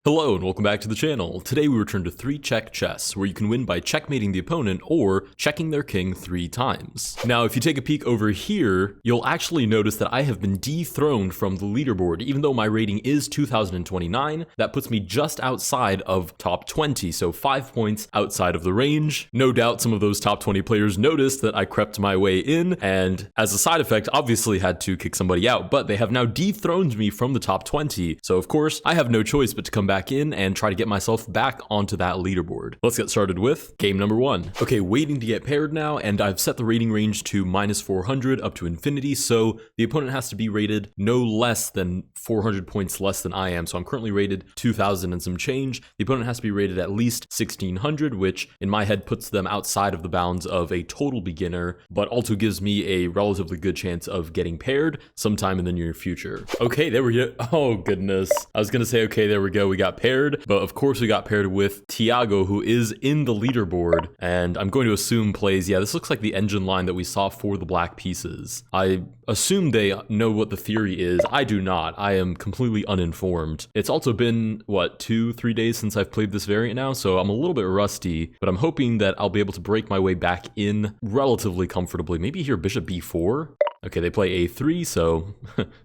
Hello and welcome back to the channel. Today we return to 3-check chess, where you can win by checkmating the opponent or checking their king 3 times. Now, if you take a peek over here, you'll actually notice that I have been dethroned from the leaderboard. Even though my rating is 2029, that puts me just outside of top 20, so 5 points outside of the range. No doubt some of those top 20 players noticed that I crept my way in, and as a side effect, obviously had to kick somebody out, but they have now dethroned me from the top 20. So of course, I have no choice but to come back in and try to get myself back onto that leaderboard. Let's get started with game number 1. Okay, waiting to get paired now, and I've set the rating range to -400 up to infinity, so the opponent has to be rated no less than 400 points less than I am. So I'm currently rated 2000 and some change. The opponent has to be rated at least 1600, which in my head puts them outside of the bounds of a total beginner, but also gives me a relatively good chance of getting paired sometime in the near future. Okay, there we go. Oh goodness. I was gonna say, okay, there we go. We got paired, but of course we got paired with Tiago, who is in the leaderboard, and I'm going to assume plays, yeah, this looks like the engine line that we saw for the black pieces. I assume they know what the theory is. I do not. I am completely uninformed. It's also been, what, 2-3 days since I've played this variant now, so I'm a little bit rusty, but I'm hoping that I'll be able to break my way back in relatively comfortably. Maybe here bishop b4? Okay, they play a3, so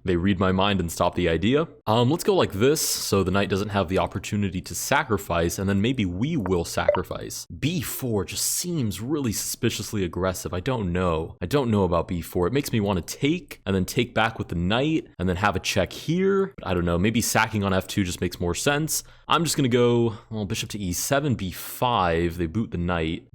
they read my mind and stop the idea. Let's go like this, so the knight doesn't have the opportunity to sacrifice, and then maybe we will sacrifice. b4 just seems really suspiciously aggressive. I don't know. I don't know about b4. It makes me want to take, and then take back with the knight, and then have a check here. I don't know, maybe sacking on f2 just makes more sense. I'm just gonna go, well, bishop to e7, b5, they boot the knight.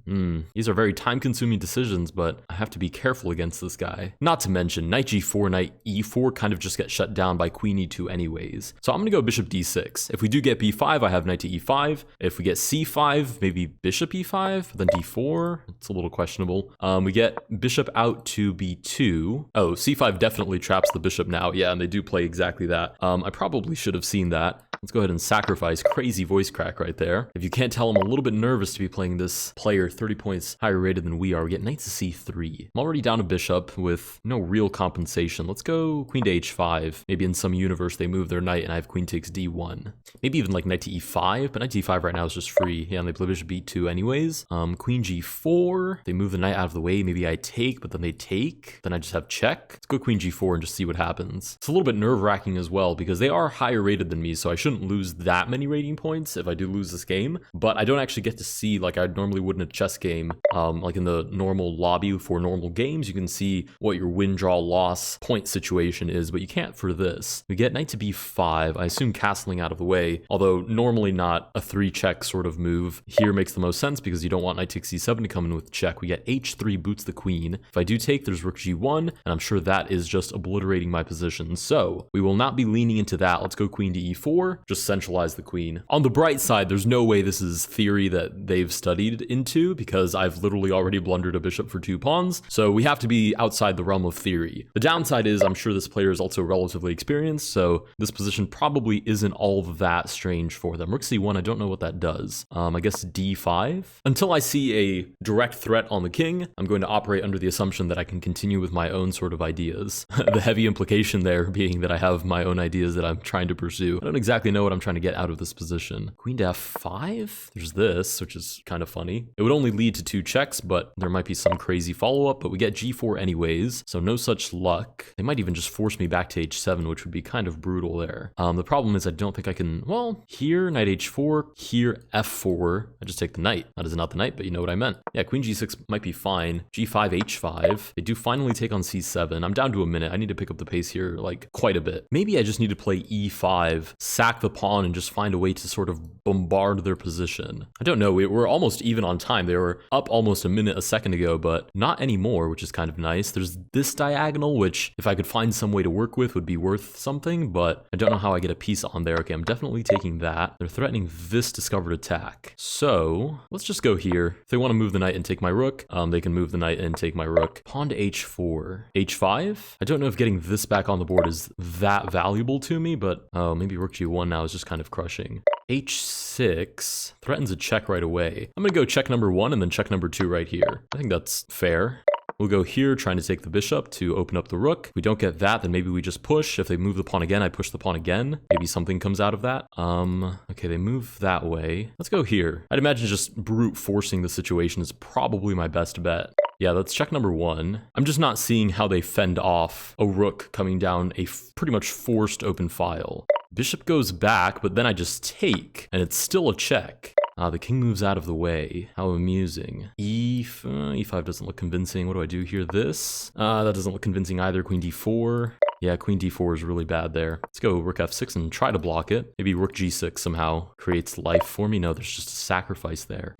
These are very time-consuming decisions, but I have to be careful against this guy. Not to mention, knight g4, knight e4 kind of just get shut down by queen e2 anyways. So I'm gonna go bishop d6. If we do get b5, I have knight to e5. If we get c5, maybe bishop e5, then d4. It's a little questionable. We get bishop out to b2. Oh, c5 definitely traps the bishop now. Yeah, and they do play exactly that. I probably should have seen that. Let's go ahead and sacrifice. Crazy voice crack right there. If you can't tell, I'm a little bit nervous to be playing this player 30 points higher rated than we are. We get knight to c3. I'm already down a bishop with no real compensation. Let's go queen to h5. Maybe in some universe they move their knight and I have queen takes d1. Maybe even like knight to e5, but knight to e5 right now is just free. Yeah, and they play bishop b2 anyways. Queen g4. They move the knight out of the way. Maybe I take, but then they take. Then I just have check. Let's go queen g4 and just see what happens. It's a little bit nerve-wracking as well because they are higher rated than me, so I shouldn't lose that many rating points if I do lose this game, but I don't actually get to see, like I normally would in a chess game, like in the normal lobby for normal games, you can see what your win, draw, loss point situation is, but you can't for this. We get knight to b5, I assume castling out of the way, although normally not a 3-check sort of move. Here makes the most sense because you don't want knight takes c7 to come in with check. We get h3 boots the queen. If I do take, there's rook g1, and I'm sure that is just obliterating my position, so we will not be leaning into that. Let's go queen to e4, just centralize the queen. On the bright side, there's no way this is theory that they've studied into because I've literally already blundered a bishop for 2 pawns, so we have to be outside the realm of theory. The downside is I'm sure this player is also relatively experienced, so this position probably isn't all that strange for them. Rook c1, I don't know what that does. I guess d5. Until I see a direct threat on the king, I'm going to operate under the assumption that I can continue with my own sort of ideas. The heavy implication there being that I have my own ideas that I'm trying to pursue. I don't exactly know what I'm trying to get out of this position. Queen to f5? There's this, which is kind of funny. It would only lead to 2 checks, but there might be some crazy follow-up, but we get g4 anyways, so no such luck. They might even just force me back to h7, which would be kind of brutal there. The problem is I don't think I can, well, here, knight h4, here, f4. I just take the knight. That is not the knight, but you know what I meant. Yeah, queen g6 might be fine. g5, h5. They do finally take on c7. I'm down to a minute. I need to pick up the pace here, like, quite a bit. Maybe I just need to play e5, sack the pawn, and just find a way to sort of bombard their position. I don't know, we're almost even on time. They were up almost a minute a second ago, but not anymore, which is kind of nice. There's this diagonal, which if I could find some way to work with would be worth something, but I don't know how I get a piece on there. Okay, I'm definitely taking that. They're threatening this discovered attack. So let's just go here. If they want to move the knight and take my rook, they can move the knight and take my rook. Pawn to h4. h5? I don't know if getting this back on the board is that valuable to me, but maybe rook g1 now is just kind of crushing. h6 threatens a check right away. I'm gonna go check number 1 and then check number 2 right here. I think that's fair. We'll go here, trying to take the bishop to open up the rook. If we don't get that, then maybe we just push. If they move the pawn again, I push the pawn again. Maybe something comes out of that. Okay, they move that way. Let's go here. I'd imagine just brute forcing the situation is probably my best bet. Yeah, that's check number 1. I'm just not seeing how they fend off a rook coming down a pretty much forced open file. Bishop goes back, but then I just take, and it's still a check. The king moves out of the way. How amusing. E5 doesn't look convincing. What do I do here? This? That doesn't look convincing either. Queen d4. Yeah, queen d4 is really bad there. Let's go rook f6 and try to block it. Maybe rook g6 somehow creates life for me. No, there's just a sacrifice there.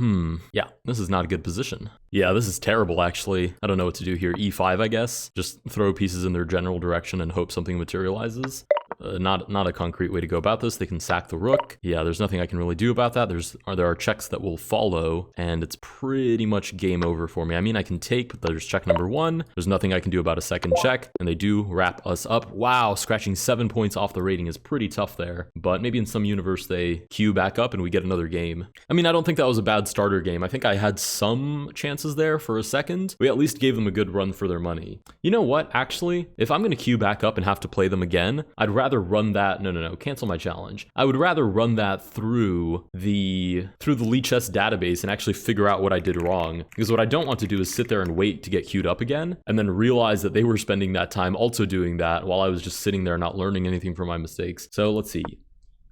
Yeah, this is not a good position. Yeah, this is terrible, actually. I don't know what to do here. E5, I guess. Just throw pieces in their general direction and hope something materializes. Not a concrete way to go about this. They can sack the rook. Yeah, there's nothing I can really do about that. There are checks that will follow, and it's pretty much game over for me. I mean, I can take, but there's check number 1. There's nothing I can do about a second check, and they do wrap us up. Wow, scratching 7 points off the rating is pretty tough there, but maybe in some universe they queue back up and we get another game. I mean, I don't think that was a bad starter game. I think I had some chances there for a second. We at least gave them a good run for their money. You know what, actually, if I'm going to queue back up and have to play them again, I'd rather run that, no, cancel my challenge. I would rather run that through the Lichess database and actually figure out what I did wrong. Because what I don't want to do is sit there and wait to get queued up again, and then realize that they were spending that time also doing that while I was just sitting there not learning anything from my mistakes. So let's see.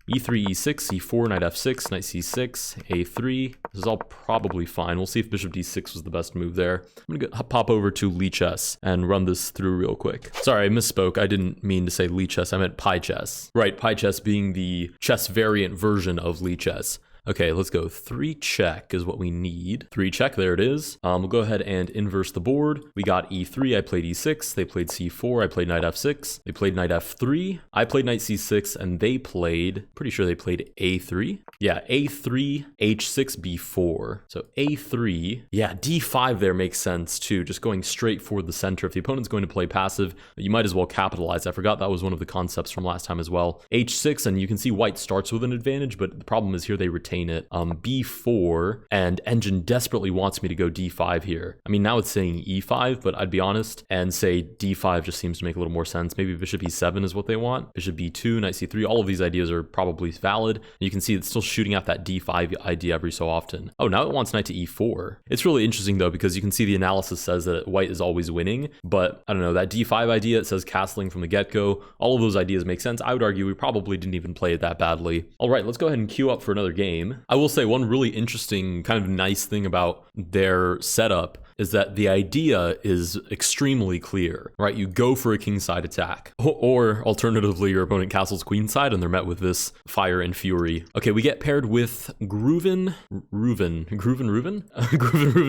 E3, E6, E4, knight F6, knight C6, A3. This is all probably fine. We'll see if bishop D6 was the best move there. I'm gonna pop over to Lichess and run this through real quick. Sorry, I misspoke. I didn't mean to say Lichess. I meant Pi Chess. Right, Pi Chess being the chess variant version of Lichess. Okay, let's go. 3 check is what we need. 3 check, there it is. We'll go ahead and inverse the board. We got E3, I played E6, they played C4, I played knight F6, they played knight F3, I played knight C6, and they played, pretty sure they played A3. Yeah, A3, H6, B4. So A3, yeah, D5 there makes sense too, just going straight for the center. If the opponent's going to play passive, you might as well capitalize. I forgot that was one of the concepts from last time as well. H6, and you can see white starts with an advantage, but the problem is here they retain it. B4, and engine desperately wants me to go D5 here. I mean, now it's saying E5, but I'd be honest and say D5 just seems to make a little more sense. Maybe bishop E7 is what they want. Bishop B2, knight C3, all of these ideas are probably valid. You can see it's still shooting out that D5 idea every so often. Oh, now it wants knight to E4. It's really interesting though, because you can see the analysis says that white is always winning, but I don't know, that D5 idea, it says castling from the get-go. All of those ideas make sense. I would argue we probably didn't even play it that badly. All right, let's go ahead and queue up for another game. I will say one really interesting kind of nice thing about their setup is that the idea is extremely clear, right? You go for a kingside attack, or alternatively, your opponent castles queenside and they're met with this fire and fury. Okay, we get paired with Grooven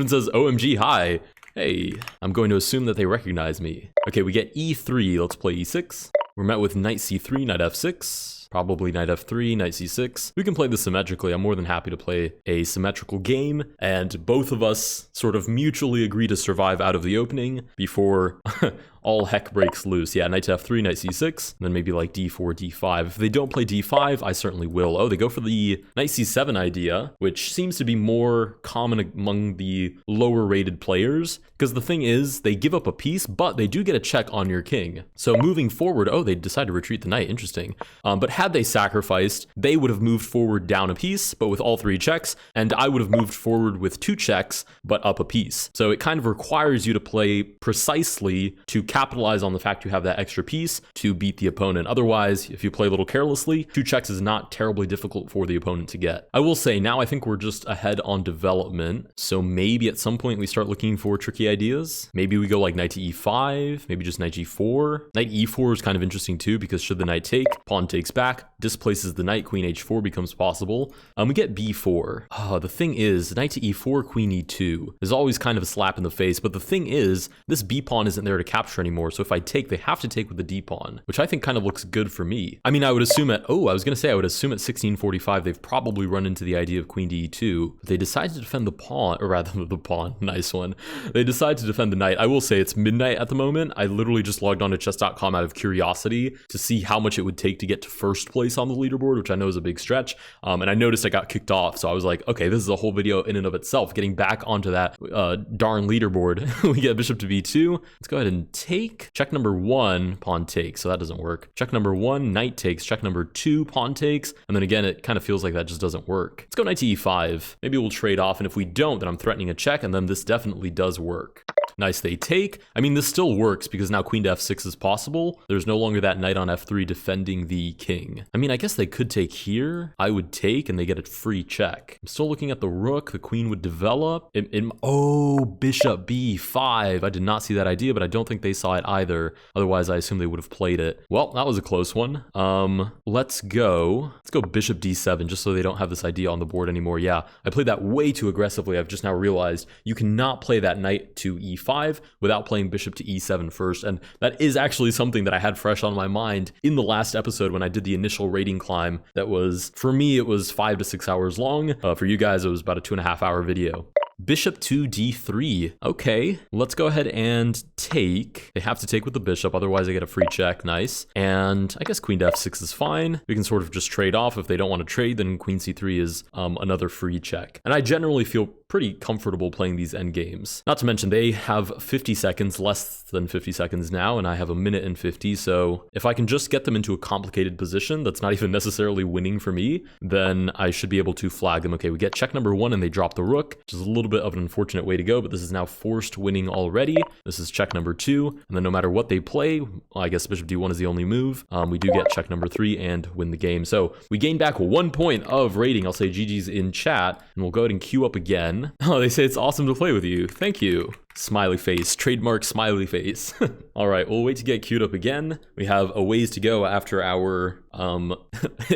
says, OMG, hi. Hey, I'm going to assume that they recognize me. Okay, we get E3, let's play E6. We're met with knight C3, knight F6. Probably knight F3, knight C6. We can play this symmetrically. I'm more than happy to play a symmetrical game, and both of us sort of mutually agree to survive out of the opening before all heck breaks loose. Yeah, knight to F3, knight C6, and then maybe like D4, D5. If they don't play D5, I certainly will. Oh, they go for the knight C7 idea, which seems to be more common among the lower rated players, because the thing is, they give up a piece, but they do get a check on your king. So moving forward, oh, they decide to retreat the knight, interesting. But had they sacrificed, they would have moved forward down a piece, but with all 3 checks, and I would have moved forward with 2 checks, but up a piece. So it kind of requires you to play precisely to capitalize on the fact you have that extra piece to beat the opponent. Otherwise, if you play a little carelessly, 2 checks is not terribly difficult for the opponent to get. I will say now I think we're just ahead on development, so maybe at some point we start looking for tricky ideas. Maybe we go like knight to E5, maybe just knight G4. Knight E4 is kind of interesting too, because should the knight take, pawn takes back, displaces the knight, queen H4 becomes possible. We get B4. The thing is, knight to E4, queen E2 is always kind of a slap in the face, but the thing is, this B pawn isn't there to capture capture anymore. So if I take, they have to take with the d pawn, which I think kind of looks good for me. I mean, I would assume at, I was going to say, I would assume at 1645, they've probably run into the idea of queen to e2. But they decide to defend the pawn, or rather the pawn, nice one. They decide to defend the knight. I will say it's midnight at the moment. I literally just logged on to chess.com out of curiosity to see how much it would take to get to first place on the leaderboard, which I know is a big stretch. And I noticed I got kicked off. So I was like, okay, this is a whole video in and of itself. Getting back onto that darn leaderboard. We get bishop to b2. Let's go ahead and take. Check number 1, pawn takes. So that doesn't work. Check number 1, knight takes. Check number 2, pawn takes. And then again, it kind of feels like that just doesn't work. Let's go knight to e5. Maybe we'll trade off. And if we don't, then I'm threatening a check. And then this definitely does work. Nice, they take. I mean, this still works because now queen to f6 is possible. There's no longer that knight on f3 defending the king. I mean, I guess they could take here. I would take and they get a free check. I'm still looking at the rook. The queen would develop. Oh, bishop b5. I did not see that idea, but I don't think they saw it either. Otherwise, I assume they would have played it. Well, that was a close one. Let's go bishop d7 just so they don't have this idea on the board anymore. Yeah, I played that way too aggressively. I've just now realized you cannot play that knight to e5 without playing bishop to e7 first. And that is actually something that I had fresh on my mind in the last episode when I did the initial rating climb. That was, for me, it was 5 to 6 hours long. For you guys, it was about a 2.5 hour video. Bishop to d3. Okay, let's go ahead and take. They have to take with the bishop, otherwise I get a free check. Nice. And I guess queen to f6 is fine. We can sort of just trade off. If they don't want to trade, then queen c3 is another free check. And I generally feel pretty comfortable playing these endgames. Not to mention they have 50 seconds, less than 50 seconds now, and I have a minute and 50. So if I can just get them into a complicated position that's not even necessarily winning for me, then I should be able to flag them. Okay, we get check number 1 and they drop the rook, which is a little bit of an unfortunate way to go, but this is now forced winning already. This is check number 2, and then no matter what they play, well, I guess bishop d1 is the only move. We do get check number 3 and win the game. So we gain back 1 point of rating. I'll say GG's in chat, and we'll go ahead and queue up again. Oh, they say it's awesome to play with you. Thank you. Smiley face, trademark smiley face. All right, we'll wait to get queued up again. We have a ways to go after our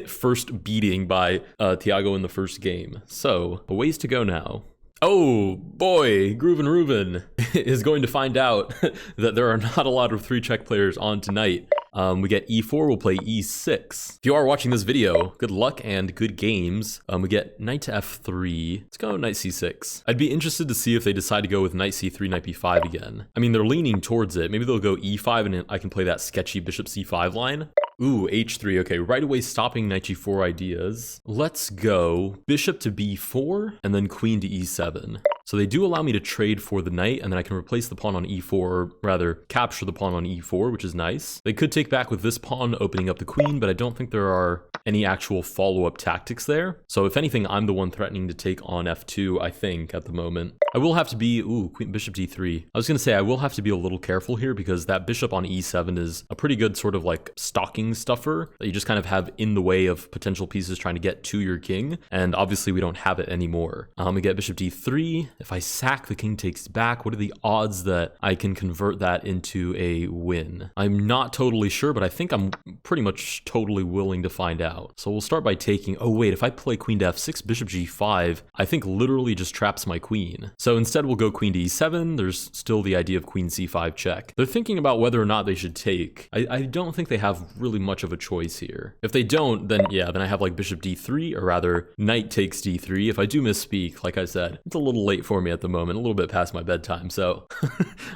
first beating by Thiago in the first game. So a ways to go now. Oh boy, Groovin' Ruben is going to find out that there are not a lot of 3-check players on tonight. We get e4, we'll play e6. If you are watching this video, good luck and good games. We get knight to f3. Let's go knight c6. I'd be interested to see if they decide to go with knight c3, knight b5 again. I mean, they're leaning towards it. Maybe they'll go e5 and I can play that sketchy bishop c5 line. Ooh, h3. Okay, right away stopping knight g4 ideas. Let's go bishop to b4 and then queen to e7. So they do allow me to trade for the knight, and then I can replace the pawn on e4, or rather capture the pawn on e4, which is nice. They could take back with this pawn, opening up the queen, but I don't think there are any actual follow-up tactics there. So if anything, I'm the one threatening to take on f2, I think, at the moment. I will have to be, queen, bishop d3. I was going to say I will have to be a little careful here because that bishop on e7 is a pretty good sort of like stalking stuffer that you just kind of have in the way of potential pieces trying to get to your king. And obviously we don't have it anymore. We get bishop d3. If I sack, the king takes back. What are the odds that I can convert that into a win? I'm not totally sure, but I think I'm pretty much totally willing to find out. So we'll start by taking, oh wait, if I play queen to f6, bishop g5, I think literally just traps my queen. So instead we'll go queen to e7. There's still the idea of queen c5 check. They're thinking about whether or not they should take. I don't think they have really much of a choice here. If they don't, then yeah, then I have like bishop d3, or rather knight takes d3. If I do misspeak, like I said, it's a little late for me at the moment, a little bit past my bedtime, so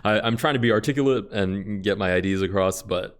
I'm trying to be articulate and get my ideas across, but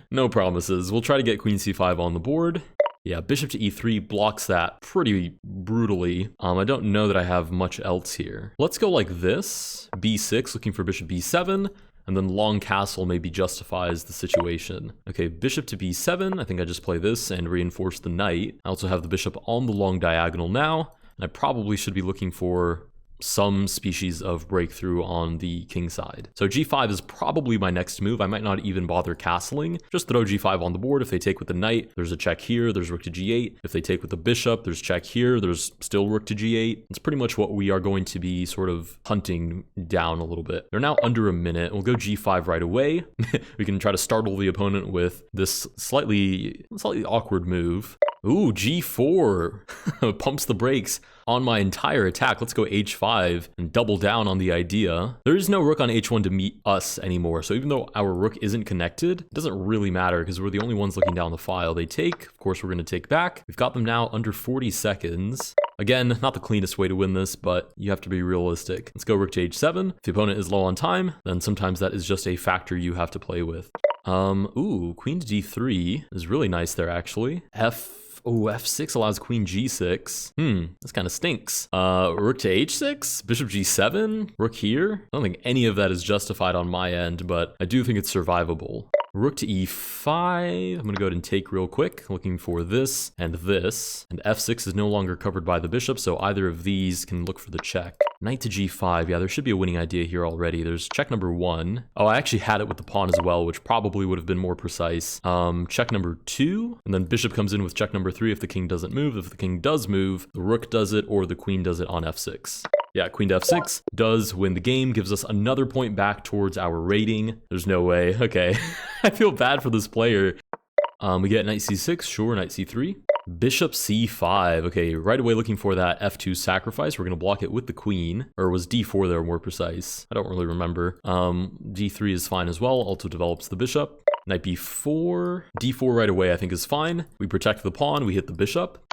no promises. We'll try to get queen c5 on the board. Yeah, bishop to e3 blocks that pretty brutally. I don't know that I have much else here. Let's go like this, b6, looking for bishop b7, and then long castle maybe justifies the situation. Okay, bishop to b7, I think I just play this and reinforce the knight. I also have the bishop on the long diagonal now, and I probably should be looking for some species of breakthrough on the king side. So g5 is probably my next move. I might not even bother castling. Just throw g5 on the board. If they take with the knight, there's a check here, there's rook to g8. If they take with the bishop, there's check here, there's still rook to g8. It's pretty much what we are going to be sort of hunting down a little bit. They're now under a minute. We'll go g5 right away. We can try to startle the opponent with this slightly awkward move. Ooh, G4 pumps the brakes on my entire attack. Let's go H5 and double down on the idea. There is no rook on H1 to meet us anymore. So even though our rook isn't connected, it doesn't really matter because we're the only ones looking down the file. They take, of course, we're going to take back. We've got them now under 40 seconds. Again, not the cleanest way to win this, but you have to be realistic. Let's go rook to H7. If the opponent is low on time, then sometimes that is just a factor you have to play with. Ooh, queen to D3 is really nice there, actually. F6 allows queen G6. This kind of stinks. Rook to H6, bishop G7, rook here. I don't think any of that is justified on my end, but I do think it's survivable. Rook to E5. I'm going to go ahead and take real quick, looking for this. And F6 is no longer covered by the bishop, so either of these can look for the check. Knight to G5. Yeah, there should be a winning idea here already. There's check number 1. Oh, I actually had it with the pawn as well, which probably would have been more precise. Check number 2, and then bishop comes in with check number 3 if the king doesn't move. If the king does move, the rook does it, or the queen does it on F6. Yeah, queen to F6 does win the game, gives us another point back towards our rating. There's no way. Okay. I feel bad for this player. We get knight C6, sure, knight C3. Bishop C5. Okay, right away looking for that F2 sacrifice. We're going to block it with the queen. Or was D4 there more precise? I don't really remember. D3 is fine as well. Also develops the bishop. Knight B4. D4 right away I think is fine. We protect the pawn. We hit the bishop.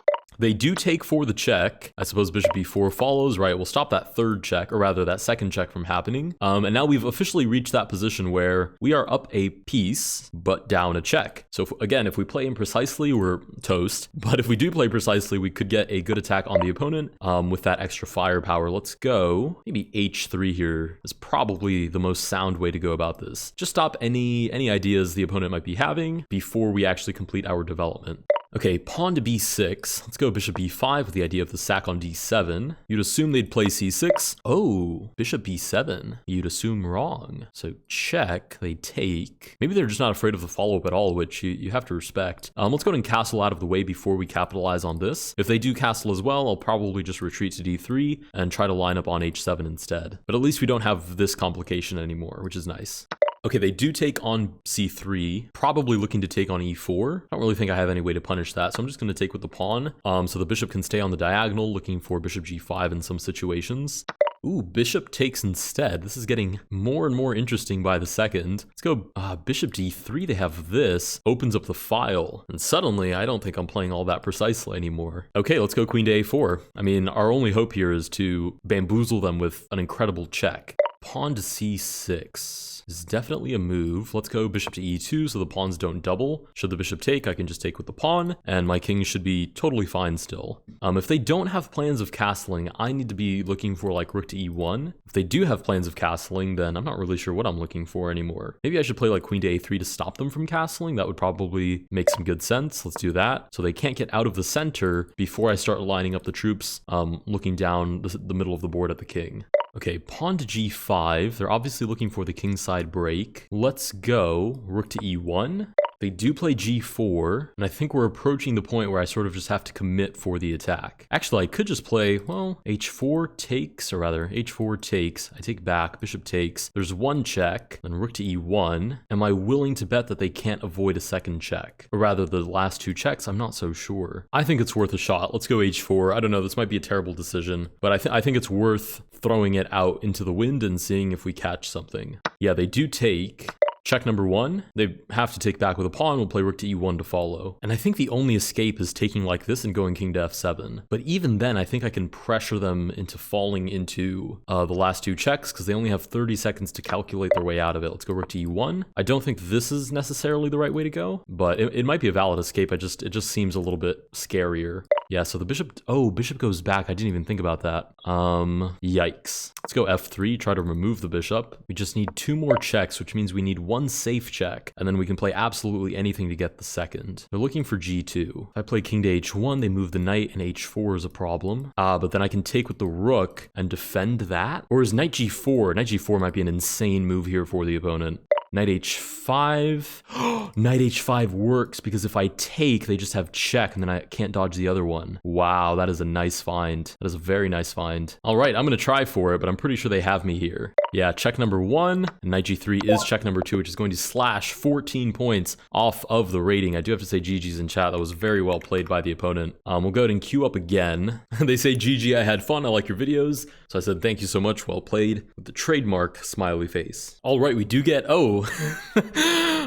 They do take for the check. I suppose bishop b4 follows, right? We'll stop that third check, or rather that second check from happening. And now we've officially reached that position where we are up a piece, but down a check. So again, if we play imprecisely, we're toast. But if we do play precisely, we could get a good attack on the opponent with that extra firepower. Let's go. Maybe h3 here is probably the most sound way to go about this. Just stop any ideas the opponent might be having before we actually complete our development. Okay, pawn to b6. Let's go bishop b5 with the idea of the sack on d7. You'd assume they'd play c6. Oh, bishop b7. You'd assume wrong. So check, they take. Maybe they're just not afraid of the follow-up at all, which you have to respect. Let's go ahead and castle out of the way before we capitalize on this. If they do castle as well, I'll probably just retreat to d3 and try to line up on h7 instead. But at least we don't have this complication anymore, which is nice. Okay, they do take on c3, probably looking to take on e4. I don't really think I have any way to punish that, so I'm just going to take with the pawn. So the bishop can stay on the diagonal, looking for bishop g5 in some situations. Ooh, bishop takes instead. This is getting more and more interesting by the second. Let's go bishop d3. They have this. Opens up the file. And suddenly, I don't think I'm playing all that precisely anymore. Okay, let's go queen to a4. I mean, our only hope here is to bamboozle them with an incredible check. Pawn to c6 is definitely a move. Let's go bishop to e2 so the pawns don't double. Should the bishop take, I can just take with the pawn, and my king should be totally fine still. If they don't have plans of castling, I need to be looking for like rook to e1. If they do have plans of castling, then I'm not really sure what I'm looking for anymore. Maybe I should play like queen to a3 to stop them from castling. That would probably make some good sense. Let's do that. So they can't get out of the center before I start lining up the troops, looking down the middle of the board at the king. Okay, pawn to g5. They're obviously looking for the kingside break. Let's go rook to e1. They do play g4, and I think we're approaching the point where I sort of just have to commit for the attack. Actually, I could just play, well, h4 takes, or rather, h4 takes. I take back, bishop takes. There's one check, then rook to e1. Am I willing to bet that they can't avoid a second check? Or rather, the last two checks, I'm not so sure. I think it's worth a shot. Let's go h4. I don't know, this might be a terrible decision, but I think it's worth throwing it out into the wind and seeing if we catch something. Yeah, they do take. Check number 1, they have to take back with a pawn, we'll play rook to e1 to follow. And I think the only escape is taking like this and going king to f7. But even then, I think I can pressure them into falling into the last two checks because they only have 30 seconds to calculate their way out of it. Let's go rook to e1. I don't think this is necessarily the right way to go, but it might be a valid escape. It just seems a little bit scarier. Yeah, so the bishop, bishop goes back. I didn't even think about that. Yikes. Let's go f3, try to remove the bishop. We just need 2 more checks, which means we need 1 safe check, and then we can play absolutely anything to get the second. They're looking for g2. If I play king to h1, they move the knight, and h4 is a problem. But then I can take with the rook and defend that? Or is knight g4? Knight g4 might be an insane move here for the opponent. Knight h5. Knight h5 works because if I take, they just have check and then I can't dodge the other one. Wow, that is a nice find. That is a very nice find. All right, I'm going to try for it, but I'm pretty sure they have me here. Yeah, check number 1, and knight g3 is check number 2, which is going to slash 14 points off of the rating. I do have to say GG's in chat. That was very well played by the opponent. We'll go ahead and queue up again. They say, GG, I had fun. I like your videos. So I said, thank you so much. Well played. With the trademark smiley face. All right, we do get, oh,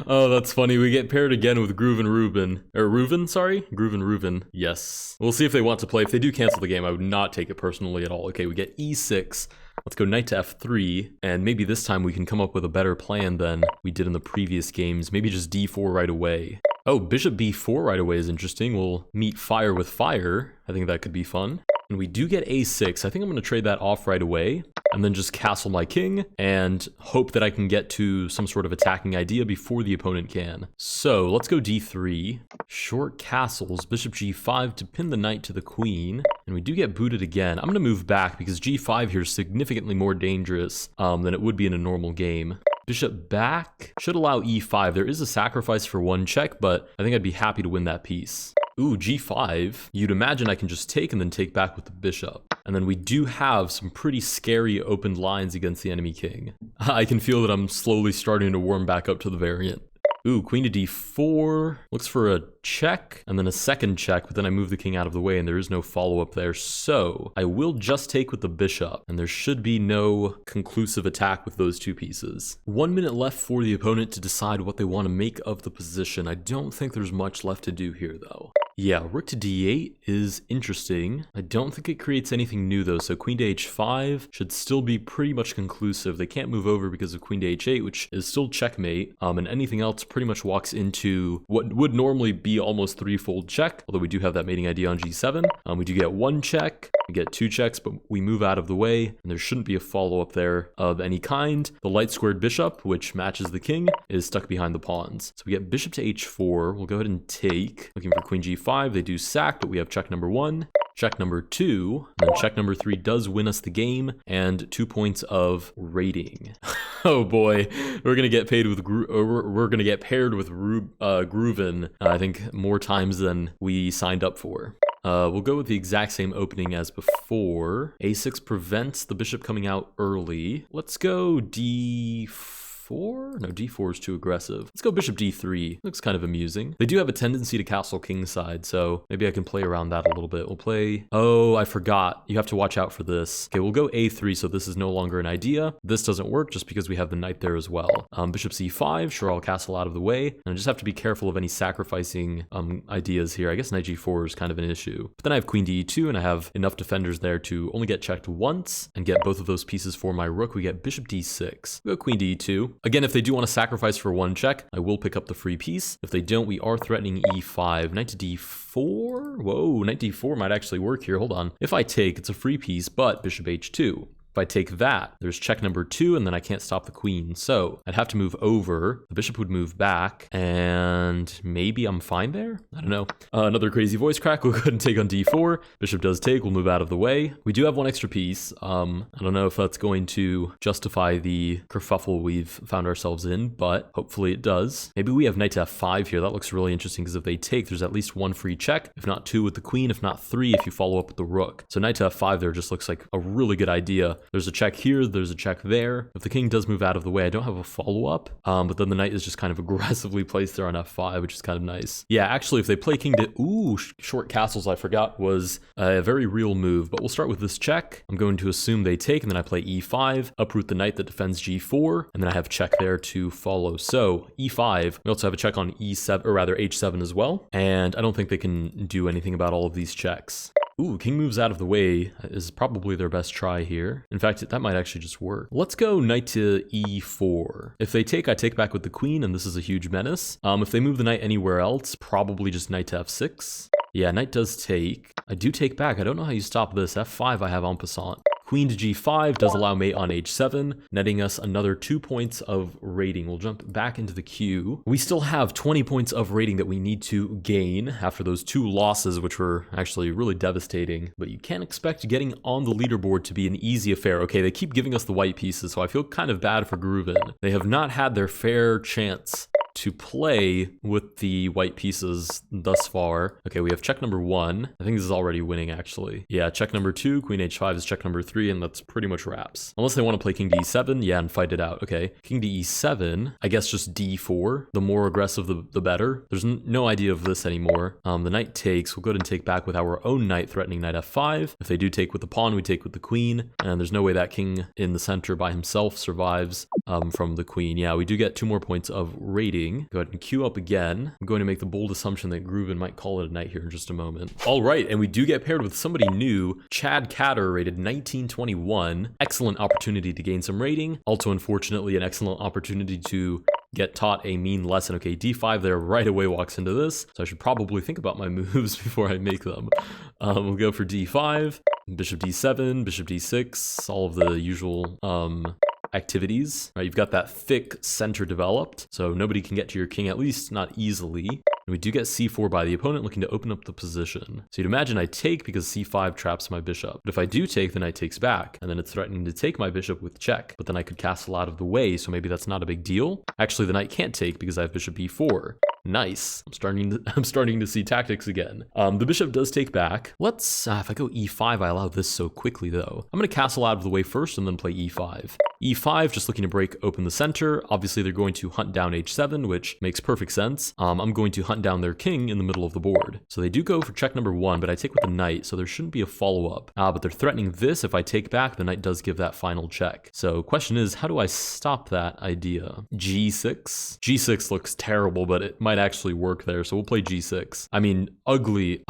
that's funny. We get paired again with Reuven, sorry? Reuven. Yes. We'll see if they want to play. If they do cancel the game, I would not take it personally at all. Okay, we get e6. Let's go knight to f3, and maybe this time we can come up with a better plan than we did in the previous games. Maybe just d4 right away. Oh, bishop b4 right away is interesting. We'll meet fire with fire. I think that could be fun. And we do get a6. I think I'm going to trade that off right away, and then just castle my king and hope that I can get to some sort of attacking idea before the opponent can. So let's go d3. Short castles, bishop g5 to pin the knight to the queen. And we do get booted again. I'm going to move back because g5 here is significantly more dangerous than it would be in a normal game. Bishop back should allow e5. There is a sacrifice for one check, but I think I'd be happy to win that piece. Ooh, g5. You'd imagine I can just take and then take back with the bishop. And then we do have some pretty scary opened lines against the enemy king. I can feel that I'm slowly starting to warm back up to the variant. Ooh, queen to d4, looks for a check, and then a second check, but then I move the king out of the way, and there is no follow-up there, so I will just take with the bishop, and there should be no conclusive attack with those two pieces. 1 minute left for the opponent to decide what they want to make of the position. I don't think there's much left to do here, though. Yeah, rook to d8 is interesting. I don't think it creates anything new though, so queen to h5 should still be pretty much conclusive. They can't move over because of queen to h8, which is still checkmate, and anything else pretty much walks into what would normally be almost threefold check, although we do have that mating idea on g7. We do get one check, we get two checks, but we move out of the way, and there shouldn't be a follow-up there of any kind. The light squared bishop, which matches the king, is stuck behind the pawns. So we get bishop to h4, we'll go ahead and take, looking for queen g5. They do sack, but we have check number 1, check number 2, and then check number 3 does win us the game, and 2 points of rating. Oh boy, we're gonna get paid with we're gonna get paired with Reuven. I think more times than we signed up for. We'll go with the exact same opening as before. A6 prevents the bishop coming out early. Let's go d4. No, d4 is too aggressive. Let's go bishop d3. Looks kind of amusing. They do have a tendency to castle kingside, so maybe I can play around that a little bit. We'll play... Oh, I forgot. You have to watch out for this. Okay, we'll go a3, so this is no longer an idea. This doesn't work just because we have the knight there as well. Bishop c5, sure, I'll castle out of the way. And I just have to be careful of any sacrificing ideas here. I guess knight g4 is kind of an issue. But then I have queen to e2, and I have enough defenders there to only get checked once and get both of those pieces for my rook. We get bishop d6. We go queen to e2. Again, if they do want to sacrifice for one check, I will pick up the free piece. If they don't, we are threatening e5. Knight to d4? Whoa, knight d4 might actually work here. Hold on. If I take, it's a free piece, but bishop h2. If I take that, there's check number 2, and then I can't stop the queen. So I'd have to move over. The bishop would move back, and maybe I'm fine there? I don't know. Another crazy voice crack. We'll go ahead and take on d4. Bishop does take. We'll move out of the way. We do have one extra piece. I don't know if that's going to justify the kerfuffle we've found ourselves in, but hopefully it does. Maybe we have knight to f5 here. That looks really interesting because if they take, there's at least one free check. If not 2 with the queen, if not 3 if you follow up with the rook. So knight to f5 there just looks like a really good idea. There's a check here, there's a check there. If the king does move out of the way, I don't have a follow-up, but then the knight is just kind of aggressively placed there on f5, which is kind of nice. Yeah, actually, if they play king to... Ooh, short castles, I forgot, was a very real move, but we'll start with this check. I'm going to assume they take, and then I play e5, uproot the knight that defends g4, and then I have check there to follow. So, e5, we also have a check on e7, or rather h7 as well, and I don't think they can do anything about all of these checks. Ooh, king moves out of the way is probably their best try here. In fact, that might actually just work. Let's go knight to e4. If they take, I take back with the queen, and this is a huge menace. If they move the knight anywhere else, probably just knight to f6. Yeah, knight does take. I do take back. I don't know how you stop this. f5 I have en passant. Queen to g5 does allow mate on h7, netting us another 2 points of rating. We'll jump back into the queue. We still have 20 points of rating that we need to gain after those 2 losses, which were actually really devastating. But you can't expect getting on the leaderboard to be an easy affair. Okay, they keep giving us the white pieces, so I feel kind of bad for Reuven. They have not had their fair chance to play with the white pieces thus far. Okay, we have check number 1. I think this is already winning, actually. Yeah, check number 2, queen h5 is check number 3, and that's pretty much wraps. Unless they want to play king d7, yeah, and fight it out. Okay, king to e7, I guess just d4. The more aggressive, the better. There's no idea of this anymore. The knight takes. We'll go ahead and take back with our own knight, threatening knight f5. If they do take with the pawn, we take with the queen, and there's no way that king in the center by himself survives from the queen. Yeah, we do get 2 more points of rating. Go ahead and queue up again. I'm going to make the bold assumption that Grooven might call it a knight here in just a moment. All right, and we do get paired with somebody new. Chad Catter, rated 1921. Excellent opportunity to gain some rating. Also, unfortunately, an excellent opportunity to get taught a mean lesson. Okay, d5 there right away walks into this, so I should probably think about my moves before I make them. We'll go for d5, bishop d7, bishop d6, all of the usual activities. Right, you've got that thick center developed, so nobody can get to your king, at least not easily. And we do get c4 by the opponent, looking to open up the position. So you'd imagine I take because c5 traps my bishop. But if I do take, the knight takes back, and then it's threatening to take my bishop with check. But then I could castle out of the way, so maybe that's not a big deal. Actually, the knight can't take because I have bishop e4. Nice. I'm starting to see tactics again. The bishop does take back. Let's, if I go e5, I allow this so quickly though. I'm going to castle out of the way first and then play e5. e5, just looking to break open the center. Obviously, they're going to hunt down h7, which makes perfect sense. I'm going to hunt down their king in the middle of the board. So they do go for check number 1, but I take with the knight, so there shouldn't be a follow-up. But they're threatening this. If I take back, the knight does give that final check. So question is, how do I stop that idea? g6? g6 looks terrible, but it might actually work there, so we'll play g6. I mean, ugly,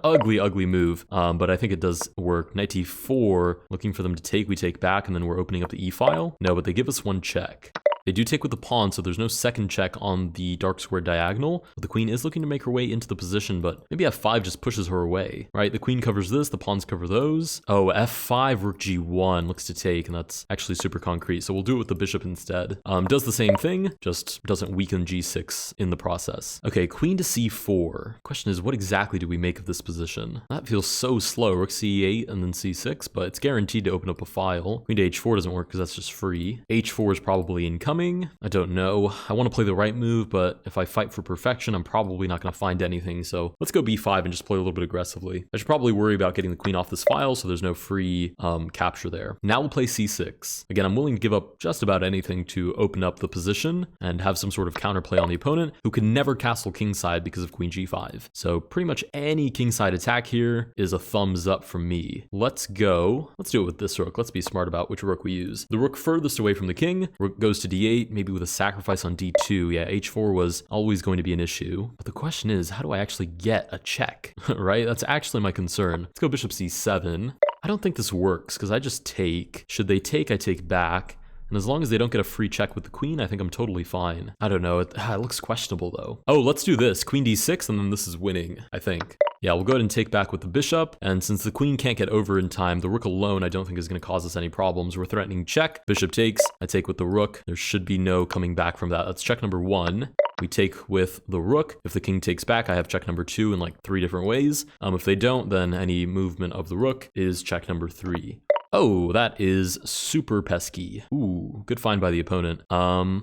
ugly move, but I think it does work. Knight e4, looking for them to take, we take back, and then we're opening up the e-file. No, but they give us 1 check. They do take with the pawn, so there's no second check on the dark square diagonal. But the queen is looking to make her way into the position, but maybe f5 just pushes her away, right? The queen covers this, the pawns cover those. Oh, f5, rook g1 looks to take, and that's actually super concrete, so we'll do it with the bishop instead. Does the same thing, just doesn't weaken g6 in the process. Okay, queen to c4. Question is, what exactly do we make of this position? That feels so slow. Rook c8 and then c6, but it's guaranteed to open up a file. Queen to h4 doesn't work because that's just free. h4 is probably incoming. I don't know. I want to play the right move, but if I fight for perfection, I'm probably not going to find anything. So let's go b5 and just play a little bit aggressively. I should probably worry about getting the queen off this file, so there's no free capture there. Now we'll play c6. Again, I'm willing to give up just about anything to open up the position and have some sort of counterplay on the opponent, who can never castle kingside because of queen g5. So pretty much any kingside attack here is a thumbs up from me. Let's go. Let's do it with this rook. Let's be smart about which rook we use. The rook furthest away from the king. Rook goes to d8. Maybe with a sacrifice on d2. Yeah, h4 was always going to be an issue. But the question is, how do I actually get a check? Right? That's actually my concern. Let's go bishop c7. I don't think this works because I just take. Should they take, I take back. And as long as they don't get a free check with the queen, I think I'm totally fine. I don't know. It looks questionable though. Oh, let's do this. Queen d6, and then this is winning, I think. Yeah, we'll go ahead and take back with the bishop, and since the queen can't get over in time, the rook alone I don't think is going to cause us any problems. We're threatening check, bishop takes, I take with the rook. There should be no coming back from that. That's check number 1. We take with the rook. If the king takes back, I have check number 2 in like 3 different ways. If they don't, then any movement of the rook is check number 3. Oh, that is super pesky. Ooh, good find by the opponent. Now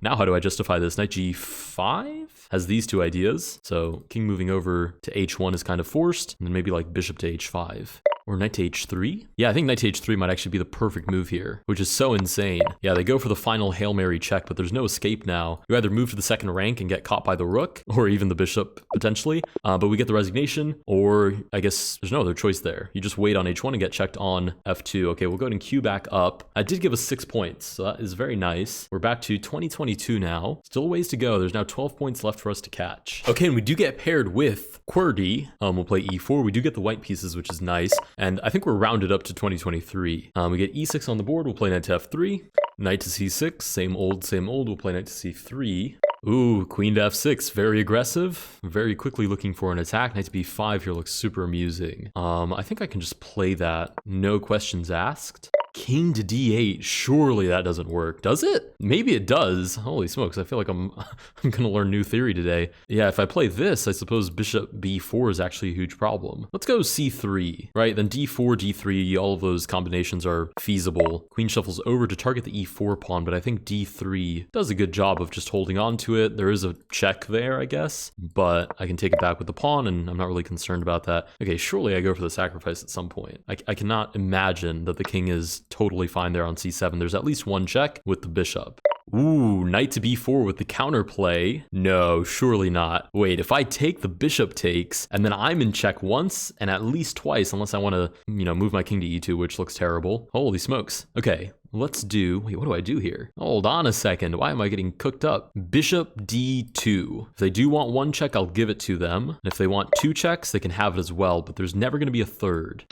how do I justify this? Knight g5 has these 2 ideas. So king moving over to h1 is kind of forced, and then maybe like bishop to h5. Or knight to h3? Yeah, I think knight to h3 might actually be the perfect move here, which is so insane. Yeah, they go for the final Hail Mary check, but there's no escape now. You either move to the second rank and get caught by the rook, or even the bishop, potentially. But we get the resignation, or I guess there's no other choice there. You just wait on h1 and get checked on f2. Okay, we'll go ahead and queue back up. I did give us 6 points, so that is very nice. We're back to 2022 now. Still a ways to go. There's now 12 points left for us to catch. Okay, and we do get paired with QWERTY. We'll play e4. We do get the white pieces, which is nice. And I think we're rounded up to 2023. We get e6 on the board. We'll play knight to f3. Knight to c6. Same old, same old. We'll play knight to c3. Ooh, queen to f6. Very aggressive. Very quickly looking for an attack. Knight to b5 here looks super amusing. I think I can just play that. No questions asked. King to d8, surely that doesn't work, does it? Maybe it does. Holy smokes, I feel like I'm I'm gonna learn new theory today. Yeah, if I play this, I suppose bishop b4 is actually a huge problem. Let's go c3, right? Then d4, d3, all of those combinations are feasible. Queen shuffles over to target the e4 pawn, but I think d3 does a good job of just holding on to it. There is a check there, I guess, but I can take it back with the pawn, and I'm not really concerned about that. Okay, surely I go for the sacrifice at some point. I cannot imagine that the king is totally fine there on c7. There's at least one check with the bishop. Ooh, knight to b4 with the counterplay. No, surely not. Wait, if I take, the bishop takes, and then I'm in check once and at least twice, unless I want to, move my king to e2, which looks terrible. Holy smokes. Okay, let's do, wait, what do I do here? Hold on a second. Why am I getting cooked up? Bishop d2. If they do want one check, I'll give it to them. And if they want two checks, they can have it as well, but there's never going to be a third.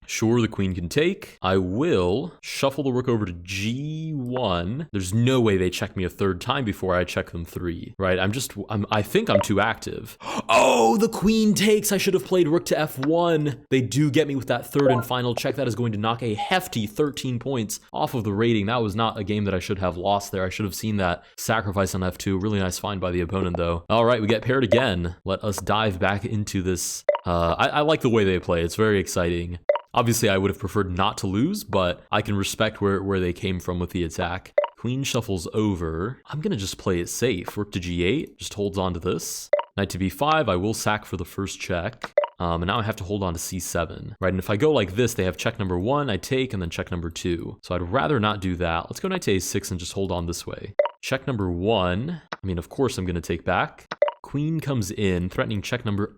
Sure, the queen can take. I will shuffle the rook over to g1. There's no way they check me a third time before I check them 3, right? I think I'm too active. Oh, the queen takes. I should have played rook to f1. They do get me with that third and final check. That is going to knock a hefty 13 points off of the rating. That was not a game that I should have lost there. I should have seen that sacrifice on f2. Really nice find by the opponent, though. All right, we get paired again. Let us dive back into this. I like the way they play. It's very exciting. Obviously, I would have preferred not to lose, but I can respect where they came from with the attack. Queen shuffles over. I'm going to just play it safe. Rook to g8, just holds on to this. Knight to b5, I will sack for the first check. And now I have to hold on to c7, right? And if I go like this, they have check number 1, I take, and then check number 2. So I'd rather not do that. Let's go knight to a6 and just hold on this way. Check number 1, of course I'm going to take back. Queen comes in, threatening check number,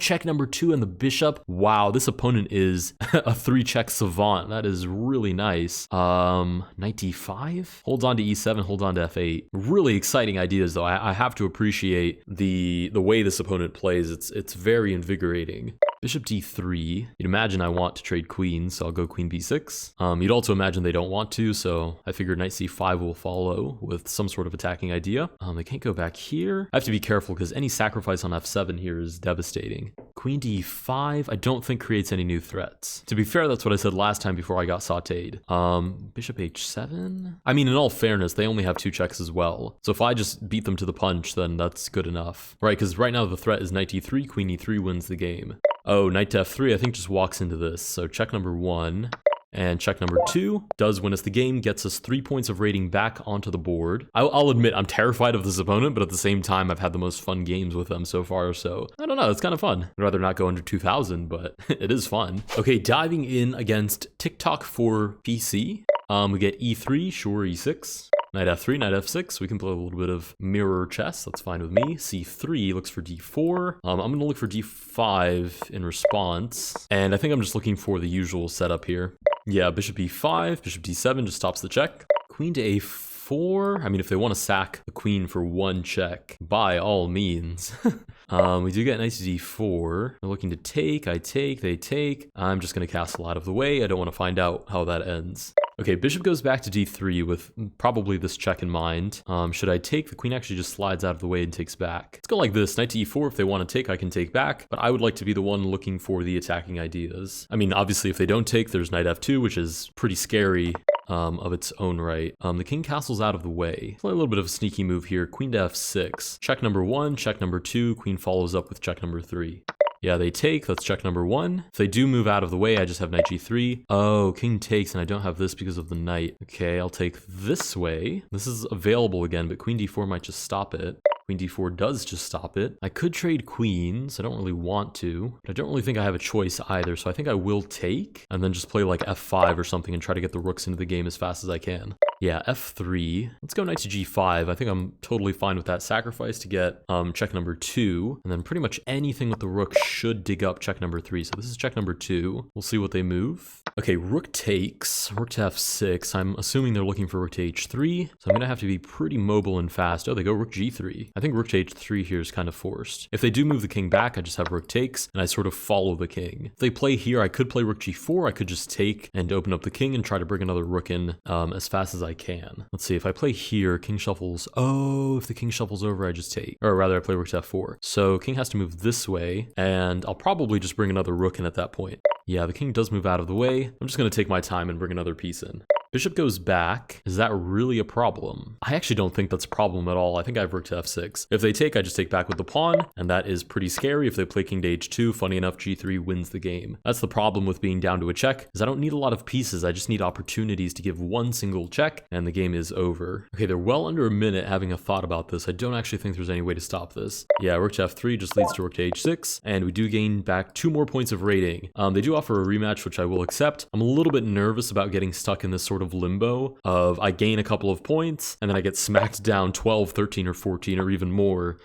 check number 2 and the bishop. Wow, this opponent is a 3-check savant. That is really nice. Knight d5, holds on to e7, holds on to f8. Really exciting ideas, though. I have to appreciate the way this opponent plays. It's very invigorating. Bishop d3. You'd imagine I want to trade queens, so I'll go queen b6. You'd also imagine they don't want to, so I figured knight c5 will follow with some sort of attacking idea. They can't go back here. I have to be careful because any sacrifice on f7 here is devastating. Queen d5, I don't think creates any new threats. To be fair, that's what I said last time before I got sauteed. Bishop h7? In all fairness, they only have 2 checks as well. So if I just beat them to the punch, then that's good enough. Right, because right now the threat is knight e3, queen e3 wins the game. Oh, knight to f3, I think just walks into this. So check number 1 and check number 2 does win us the game, gets us 3 points of rating back onto the board. I'll admit I'm terrified of this opponent, but at the same time, I've had the most fun games with them so far. So I don't know, it's kind of fun. I'd rather not go under 2,000, but it is fun. Okay, diving in against TikTok for PC. We get e3, sure, e6. Knight f3, knight f6, we can play a little bit of mirror chess, that's fine with me. c3 looks for d4. I'm going to look for d5 in response, and I think I'm just looking for the usual setup here. Yeah, bishop e5, bishop d7 just stops the check. Queen to a4, if they want to sack the queen for 1 check, by all means. We do get knight to d4. They're looking to take, I take, they take. I'm just going to castle out of the way. I don't want to find out how that ends. Okay, bishop goes back to d3 with probably this check in mind. Should I take? The queen actually just slides out of the way and takes back. Let's go like this. Knight to e4. If they want to take, I can take back. But I would like to be the one looking for the attacking ideas. Obviously, if they don't take, there's knight f2, which is pretty scary of its own right. The king castles out of the way. Play a little bit of a sneaky move here. Queen to f6. Check number 1, check number 2. Queen follows up with check number 3. Yeah, they take. That's check number 1. If they do move out of the way, I just have knight g3. Oh, king takes, and I don't have this because of the knight. Okay, I'll take this way. This is available again, but queen d4 might just stop it. Queen d4 does just stop it. I could trade queens. I don't really want to, but I don't really think I have a choice either, so I think I will take, and then just play like f5 or something and try to get the rooks into the game as fast as I can. Yeah, f3. Let's go knight to g5. I think I'm totally fine with that sacrifice to get check number 2, and then pretty much anything with the rook should dig up check number 3. So this is check number 2. We'll see what they move. Okay, rook takes, rook to f6. I'm assuming they're looking for rook to h3, so I'm gonna have to be pretty mobile and fast. Oh, they go rook g3. I think rook to h3 here is kind of forced. If they do move the king back, I just have rook takes, and I sort of follow the king. If they play here, I could play rook g4. I could just take and open up the king and try to bring another rook in as fast as I can. Let's see, if I play here, king shuffles. Oh, if the king shuffles over, I just take. Or rather, I play rook to f4. So king has to move this way, and I'll probably just bring another rook in at that point. Yeah, the king does move out of the way. I'm just going to take my time and bring another piece in. Bishop goes back. Is that really a problem? I actually don't think that's a problem at all. I think I have rook to f6. If they take, I just take back with the pawn, and that is pretty scary. If they play king to h2, funny enough, g3 wins the game. That's the problem with being down to a check, is I don't need a lot of pieces. I just need opportunities to give one single check, and the game is over. Okay, they're well under a minute having a thought about this. I don't actually think there's any way to stop this. Yeah, rook to f3 just leads to rook to h6, and we do gain back 2 more points of rating. They do offer a rematch, which I will accept. I'm a little bit nervous about getting stuck in this sort of limbo of I gain a couple of points and then I get smacked down 12, 13, or 14, or even more,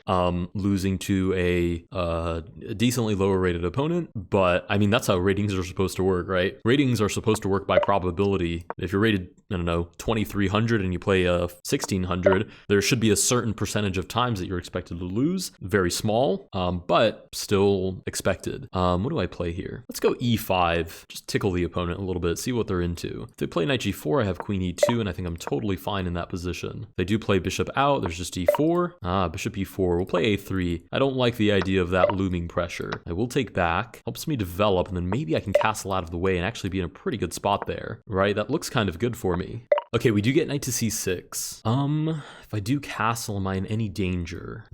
losing to a decently lower rated opponent. But I mean, that's how ratings are supposed to work, right? Ratings are supposed to work by probability. If you're rated, I don't know, 2300 and you play a 1600, there should be a certain percentage of times that you're expected to lose. Very small, but still expected. What do I play here? Let's go e5. Just tickle the opponent a little bit, see what they're into. If they play knight g4, I have queen e2, and I think I'm totally fine in that position. If they do play bishop out, there's just e4. Bishop e4. We'll play a3. I don't like the idea of that looming pressure. I will take back. Helps me develop, and then maybe I can castle out of the way and actually be in a pretty good spot there, right? That looks kind of good for me. Okay, we do get knight to c6. If I do castle, am I in any danger?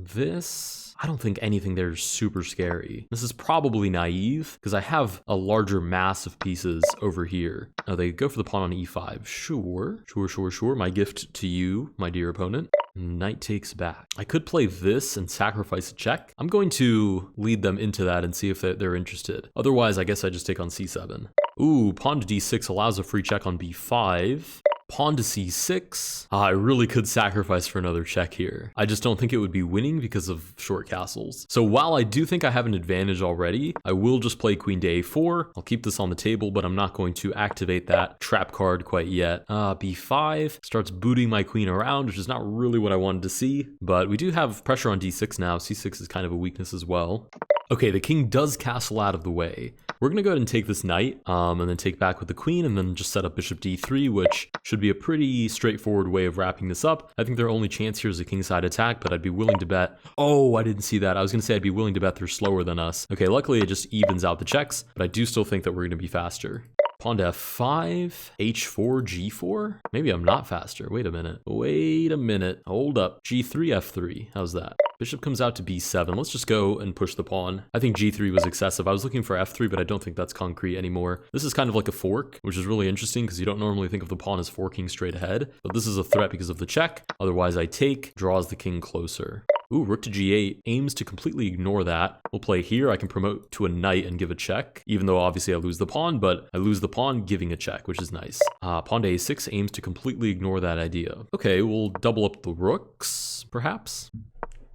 I don't think anything there is super scary. This is probably naive because I have a larger mass of pieces over here. Oh, they go for the pawn on e5. Sure. My gift to you, my dear opponent. Knight takes back. I could play this and sacrifice a check. I'm going to lead them into that and see if they're interested. Otherwise, I guess I just take on c7. Ooh, pawn to d6 allows a free check on b5. Pawn to c6. I really could sacrifice for another check here. I just don't think it would be winning because of short castles. So while I do think I have an advantage already, I will just play queen to a4. I'll keep this on the table, but I'm not going to activate that trap card quite yet. b5 starts booting my queen around, which is not really what I wanted to see, but we do have pressure on d6 now. c6 is kind of a weakness as well. Okay, the king does castle out of the way. We're going to go ahead and take this knight, and then take back with the queen, and then just set up bishop d3, which should be a pretty straightforward way of wrapping this up. I think their only chance here is a kingside attack, but I'd be willing to bet... Oh, I didn't see that. I was going to say I'd be willing to bet they're slower than us. Okay, luckily it just evens out the checks, but I do still think that we're going to be faster. Pawn to f5, h4, g4? Maybe I'm not faster. Wait a minute. Hold up. g3, f3. How's that? Bishop comes out to b7. Let's just go and push the pawn. I think g3 was excessive. I was looking for f3, but I don't think that's concrete anymore. This is kind of like a fork, which is really interesting because you don't normally think of the pawn as forking straight ahead. But this is a threat because of the check. Otherwise, I take, draws the king closer. Ooh, rook to g8 aims to completely ignore that. We'll play here. I can promote to a knight and give a check, even though obviously I lose the pawn, but I lose the pawn giving a check, which is nice. Pawn to a6 aims to completely ignore that idea. Okay, we'll double up the rooks, perhaps.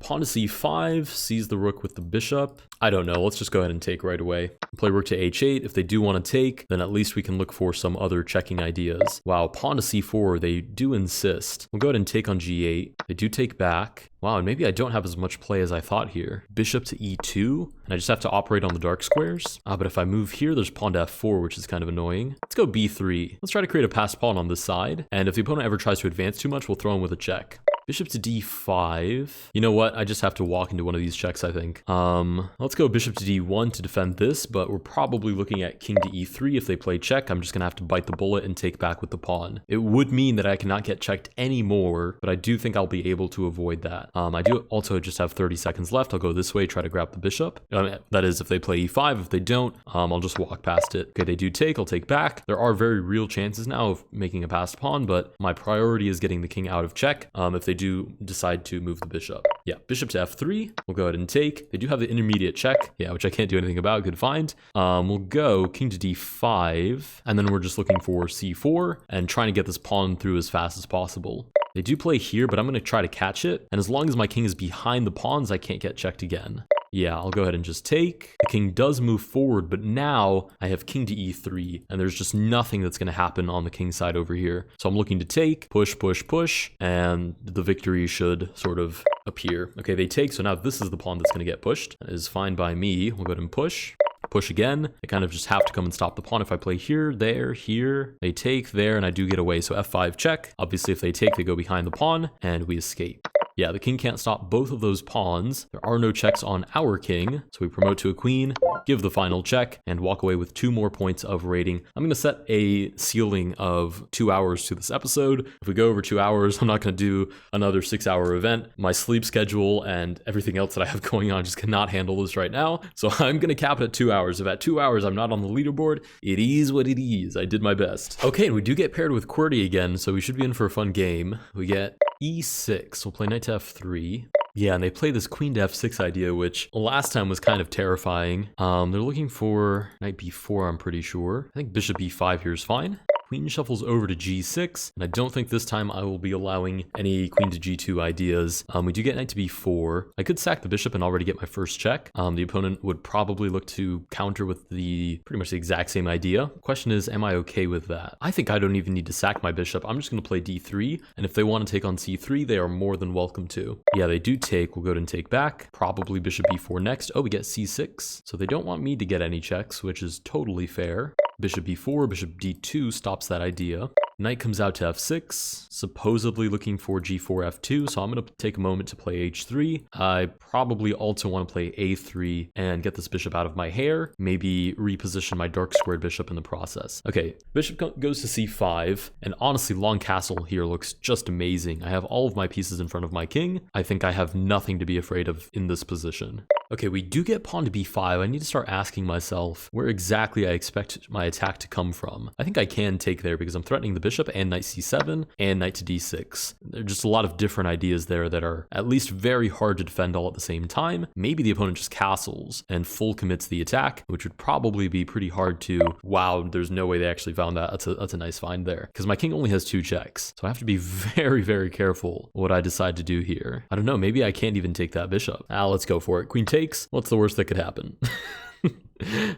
Pawn to c5, sees the rook with the bishop. I don't know, let's just go ahead and take right away. Play rook to h8. If they do want to take, then at least we can look for some other checking ideas. Wow, pawn to c4, they do insist. We'll go ahead and take on g8. They do take back. Wow, and maybe I don't have as much play as I thought here. Bishop to e2, and I just have to operate on the dark squares. But if I move here, there's pawn to f4, which is kind of annoying. Let's go b3. Let's try to create a passed pawn on this side, and if the opponent ever tries to advance too much, we'll throw him with a check. Bishop to d5. You know what? I just have to walk into one of these checks, I think. Let's go bishop to d1 to defend this, but we're probably looking at king to e3. If they play check, I'm just going to have to bite the bullet and take back with the pawn. It would mean that I cannot get checked anymore, but I do think I'll be able to avoid that. I do also just have 30 seconds left. I'll go this way, try to grab the bishop. That is, if they play e5. If they don't, I'll just walk past it. Okay, they do take. I'll take back. There are very real chances now of making a passed pawn, but my priority is getting the king out of check. If they do decide to move the bishop. Yeah, bishop to f3. We'll go ahead and take. They do have the intermediate check, yeah, which I can't do anything about. Good find. We'll go king to d5, and then we're just looking for c4 and trying to get this pawn through as fast as possible. They do play here, but I'm going to try to catch it, and as long as my king is behind the pawns, I can't get checked again. Yeah, I'll go ahead and just take. The king does move forward, but now I have king to e3, and there's just nothing that's going to happen on the king side over here. So I'm looking to take, push, and the victory should sort of appear. Okay, they take, so now this is the pawn that's going to get pushed. That is fine by me. We'll go ahead and push. Push again. I kind of just have to come and stop the pawn. If I play here, there, here, they take there, and I do get away. So f5 check. Obviously, if they take, they go behind the pawn, and we escape. Yeah, the king can't stop both of those pawns. There are no checks on our king, so we promote to a queen, give the final check, and walk away with 2 more points of rating. I'm going to set a ceiling of 2 hours to this episode. If we go over 2 hours, I'm not going to do another 6-hour event. My sleep schedule and everything else that I have going on just cannot handle this right now. So I'm going to cap it at 2 hours. If at 2 hours I'm not on the leaderboard, it is what it is. I did my best. Okay, and we do get paired with QWERTY again, so we should be in for a fun game. We get e6. We'll play knight to f3. Yeah, and they play this queen to f6 idea, which last time was kind of terrifying. They're looking for knight b4, I'm pretty sure. I think bishop e5 here is fine. Queen shuffles over to g6, and I don't think this time I will be allowing any queen to g2 ideas. We do get knight to b4. I could sack the bishop and already get my first check. The opponent would probably look to counter with pretty much the exact same idea. Question is, am I okay with that? I think I don't even need to sack my bishop. I'm just going to play d3, and if they want to take on c3, they are more than welcome to. Yeah, they do take. We'll go ahead and take back. Probably bishop b4 next. Oh, we get c6. So they don't want me to get any checks, which is totally fair. Bishop b4, bishop d2 stops that idea. Knight comes out to f6, supposedly looking for g4, f2, so I'm going to take a moment to play h3. I probably also want to play a3 and get this bishop out of my hair, maybe reposition my dark squared bishop in the process. Okay, bishop goes to c5, and honestly, long castle here looks just amazing. I have all of my pieces in front of my king. I think I have nothing to be afraid of in this position. Okay, we do get pawn to b5. I need to start asking myself where exactly I expect my attack to come from. I think I can take there because I'm threatening the bishop and knight c7 and knight to d6. There are just a lot of different ideas there that are at least very hard to defend all at the same time. Maybe the opponent just castles and full commits the attack, which would probably be pretty hard to, wow, there's no way they actually found that. That's a nice find there. Because my king only has 2 checks. So I have to be very, very careful what I decide to do here. I don't know, maybe I can't even take that bishop. Let's go for it. Queen takes. What's the worst that could happen?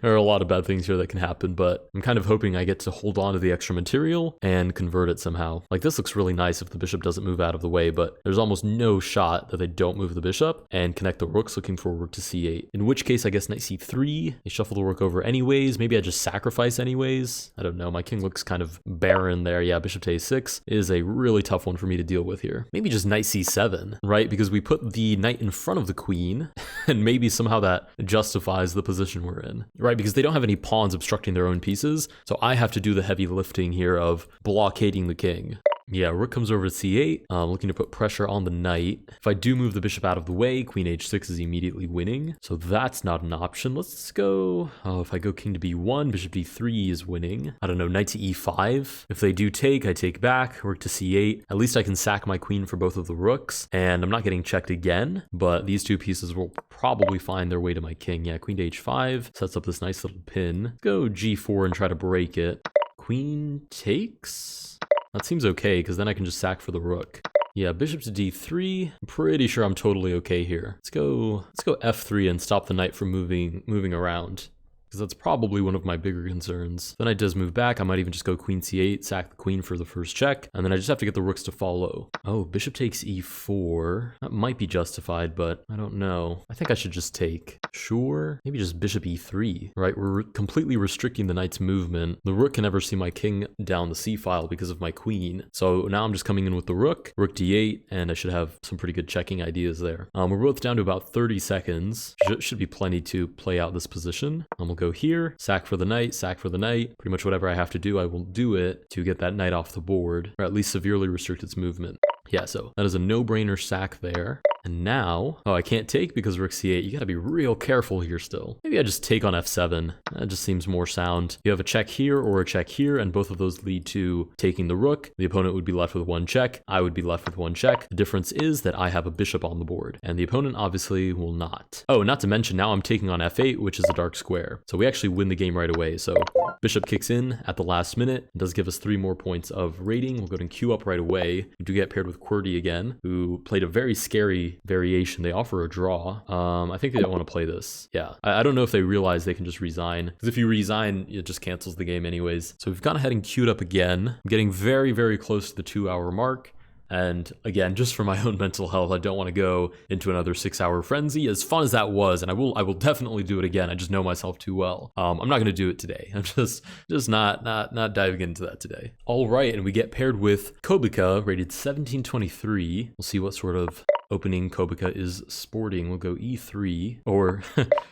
There are a lot of bad things here that can happen, but I'm kind of hoping I get to hold on to the extra material and convert it somehow. Like, this looks really nice if the bishop doesn't move out of the way, but there's almost no shot that they don't move the bishop and connect the rooks, looking for a rook to c8. In which case, I guess knight c3, they shuffle the rook over anyways. Maybe I just sacrifice anyways. I don't know. My king looks kind of barren there. Yeah, bishop to a6 is a really tough one for me to deal with here. Maybe just knight c7, right? Because we put the knight in front of the queen, and maybe somehow that justifies the position we're in. Right, because they don't have any pawns obstructing their own pieces, so I have to do the heavy lifting here of blockading the king. Yeah, rook comes over to c8, looking to put pressure on the knight. If I do move the bishop out of the way, queen h6 is immediately winning, so that's not an option. Let's go, if I go king to b1, bishop d3 is winning. I don't know, knight to e5. If they do take, I take back, rook to c8. At least I can sack my queen for both of the rooks, and I'm not getting checked again, but these 2 pieces will probably find their way to my king. Yeah, queen to h5 sets up this nice little pin. Let's go g4 and try to break it. Queen takes? That seems okay, because then I can just sack for the rook. Yeah, bishop to d3. I'm pretty sure I'm totally okay here. Let's go f3 and stop the knight from moving around, because that's probably one of my bigger concerns. The knight does move back. I might even just go queen c8, sack the queen for the first check, and then I just have to get the rooks to follow. Oh, bishop takes e4. That might be justified, but I don't know. I think I should just take. Sure. Maybe just bishop e3, right? We're completely restricting the knight's movement. The rook can never see my king down the c-file because of my queen. So now I'm just coming in with the rook d8, and I should have some pretty good checking ideas there. We're both down to about 30 seconds. Should be plenty to play out this position. We'll go here, sack for the knight, sack for the knight. Pretty much whatever I have to do, I will do it to get that knight off the board, or at least severely restrict its movement. Yeah, so that is a no-brainer sack there. And now, oh, I can't take because rook c8. You gotta be real careful here still. Maybe I just take on f7. That just seems more sound. You have a check here or a check here, and both of those lead to taking the rook. The opponent would be left with 1 check. I would be left with 1 check. The difference is that I have a bishop on the board, and the opponent obviously will not. Oh, not to mention now I'm taking on f8, which is a dark square. So we actually win the game right away. So bishop kicks in at the last minute. It does give us 3 more points of rating. We'll go ahead and queue up right away. We do get paired with QWERTY again, who played a very scary variation. They offer a draw. I think they don't want to play this. Yeah, I don't know if they realize they can just resign, because if you resign, it just cancels the game anyways. So we've gone ahead and queued up again. I'm getting very, very close to the 2-hour mark. And again, just for my own mental health, I don't want to go into another 6-hour frenzy. As fun as that was, and I will definitely do it again. I just know myself too well. I'm not going to do it today. I'm just not diving into that today. All right, and we get paired with Kobika, rated 1723. We'll see what sort of opening Kobika is sporting. We'll go e3 or,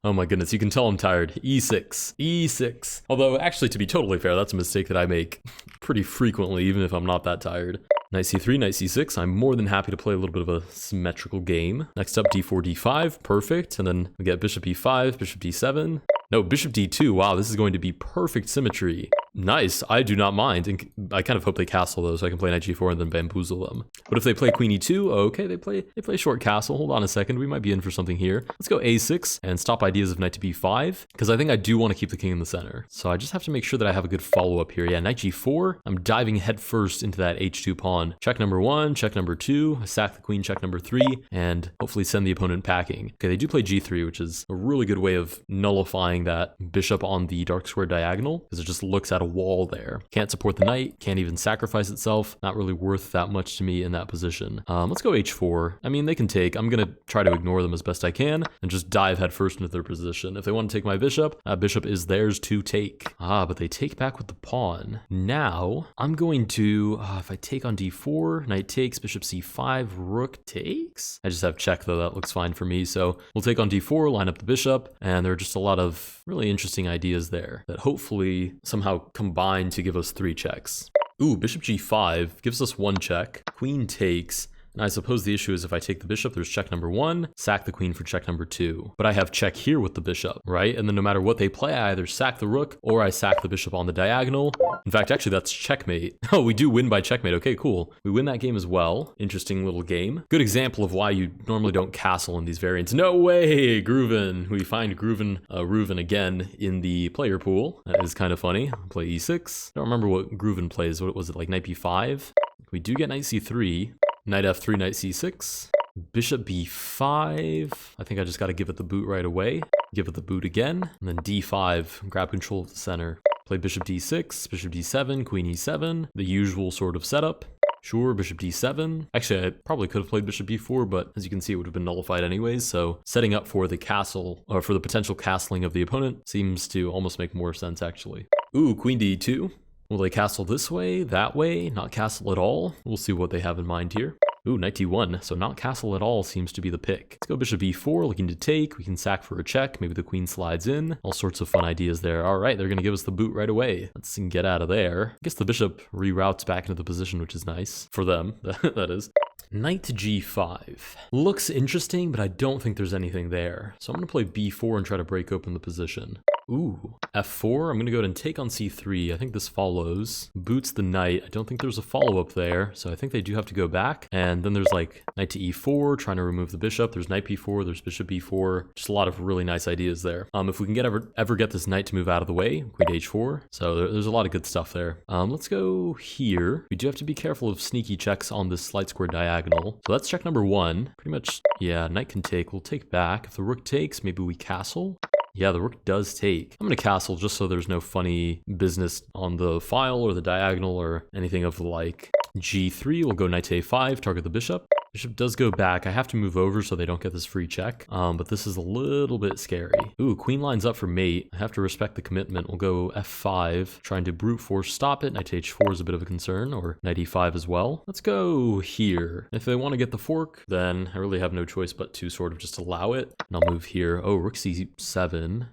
oh my goodness, you can tell I'm tired. e6, e6. Although actually, to be totally fair, that's a mistake that I make pretty frequently, even if I'm not that tired. Knight c3, knight c6. I'm more than happy to play a little bit of a symmetrical game. Next up, d4, d5. Perfect. And then we get bishop e5, bishop d7. No, bishop d2. Wow, this is going to be perfect symmetry. Nice. I do not mind. And I kind of hope they castle though, so I can play knight g4 and then bamboozle them. But if they play queen e2, okay, they play short castle. Hold on a second. We might be in for something here. Let's go a6 and stop ideas of knight to b5, because I think I do want to keep the king in the center. So I just have to make sure that I have a good follow-up here. Yeah, knight g4. I'm diving head first into that h2 pawn. Check number 1, check number 2. I sack the queen, check number 3, and hopefully send the opponent packing. Okay, they do play g3, which is a really good way of nullifying that bishop on the dark square diagonal, because it just looks at a wall there. Can't support the knight, can't even sacrifice itself. Not really worth that much to me in that position. Let's go h4. I mean, they can take. I'm gonna try to ignore them as best I can and just dive headfirst into their position. If they want to take my bishop, that bishop is theirs to take. But they take back with the pawn. Now, I'm going to, if I take on d4, knight takes, bishop c5, rook takes. I just have check though, that looks fine for me. So we'll take on d4, line up the bishop, and there are just a lot of really interesting ideas there that hopefully somehow combine to give us 3 checks. Ooh, bishop g5 gives us 1 check. Queen takes. And I suppose the issue is if I take the bishop, there's check number 1, sack the queen for check number 2. But I have check here with the bishop, right? And then no matter what they play, I either sack the rook or I sack the bishop on the diagonal. In fact, actually, that's checkmate. Oh, we do win by checkmate. Okay, cool. We win that game as well. Interesting little game. Good example of why you normally don't castle in these variants. No way, Grooven. We find Reuven again in the player pool. That is kind of funny. Play e6. I don't remember what Grooven plays. What was it, like knight b5? We do get knight c3. Knight f3, knight c6, bishop b5. I think I just got to give it the boot right away. Give it the boot again, and then d5, grab control of the center. Play bishop d6, bishop d7, queen e7, the usual sort of setup. Sure, bishop d7. Actually, I probably could have played bishop b4, but as you can see, it would have been nullified anyways. So setting up for the castle, or for the potential castling of the opponent, seems to almost make more sense, actually. Ooh, queen d2. Will they castle this way, that way, not castle at all? We'll see what they have in mind here. Ooh, knight d1, so not castle at all seems to be the pick. Let's go bishop e4, looking to take. We can sack for a check. Maybe the queen slides in. All sorts of fun ideas there. All right, they're going to give us the boot right away. Let's get out of there. I guess the bishop reroutes back into the position, which is nice. For them, that is. Knight to g5. Looks interesting, but I don't think there's anything there. So I'm going to play b4 and try to break open the position. Ooh, f4. I'm going to go ahead and take on c3. I think this follows. Boots the knight. I don't think there's a follow-up there, so I think they do have to go back. And then there's like knight to e4, trying to remove the bishop. There's knight b4, there's bishop b4. Just a lot of really nice ideas there. If we can ever get this knight to move out of the way, queen to h4. So there's a lot of good stuff there. Let's go here. We do have to be careful of sneaky checks on this slight square diagonal. So that's check number 1. Pretty much, yeah, knight can take. We'll take back. If the rook takes, maybe we castle. Yeah, the rook does take. I'm going to castle just so there's no funny business on the file or the diagonal or anything of the like. G3, we'll go knight to a5, target the bishop. Bishop does go back. I have to move over so they don't get this free check. But this is a little bit scary. Ooh, queen lines up for mate. I have to respect the commitment. We'll go f5, trying to brute force stop it. Knight to h4 is a bit of a concern, or knight e5 as well. Let's go here. If they want to get the fork, then I really have no choice but to sort of just allow it. And I'll move here. Oh, rook c7.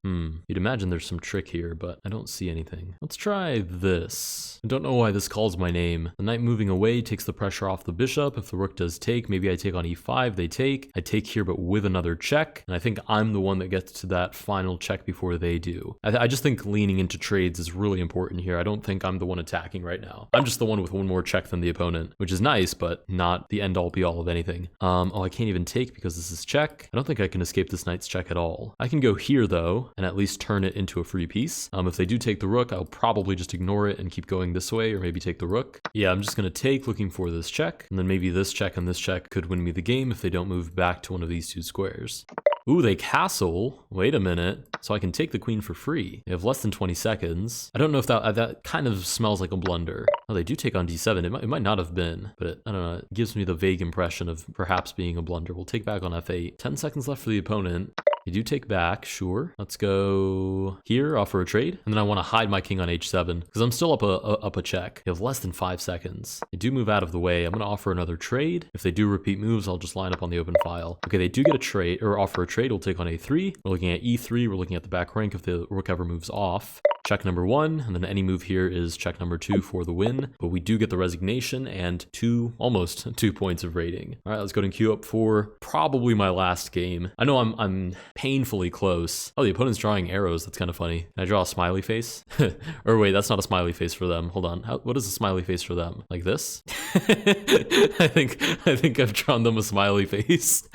You'd imagine there's some trick here, but I don't see anything. Let's try this. I don't know why this calls my name. The knight moving away takes the pressure off the bishop. If the rook does take, maybe I take on e5, they take. I take here, but with another check. And I think I'm the one that gets to that final check before they do. I just think leaning into trades is really important here. I don't think I'm the one attacking right now. I'm just the one with one more check than the opponent, which is nice, but not the end all be all of anything. Oh, I can't even take because this is check. I don't think I can escape this knight's check at all. I can go here though, and at least turn it into a free piece. If they do take the rook, I'll probably just ignore it and keep going this way, or maybe take the rook. Yeah, I'm just gonna take, looking for this check, and then maybe this check and this check could win me the game if they don't move back to one of these two squares. Ooh, they castle. Wait a minute. So I can take the queen for free. They have less than 20 seconds. I don't know if that kind of smells like a blunder. Oh, they do take on d7. It might not have been, but I don't know. It gives me the vague impression of perhaps being a blunder. We'll take back on f8. 10 seconds left for the opponent. I do take back, sure. Let's go here, offer a trade. And then I want to hide my king on h7 because I'm still up a check. You have less than 5 seconds. They do move out of the way. I'm going to offer another trade. If they do repeat moves, I'll just line up on the open file. Okay, they do get a trade or offer a trade. We'll take on a3. We're looking at e3. We're looking at the back rank if the rook ever moves off. Check number 1, and then any move here is check number 2 for the win. But we do get the resignation and almost 2 points of rating. All right, let's go and queue up for probably my last game. I know I'm painfully close. Oh, the opponent's drawing arrows. That's kind of funny. Can I draw a smiley face? Or wait, that's not a smiley face for them. Hold on. What is a smiley face for them? Like this? I think I've drawn them a smiley face.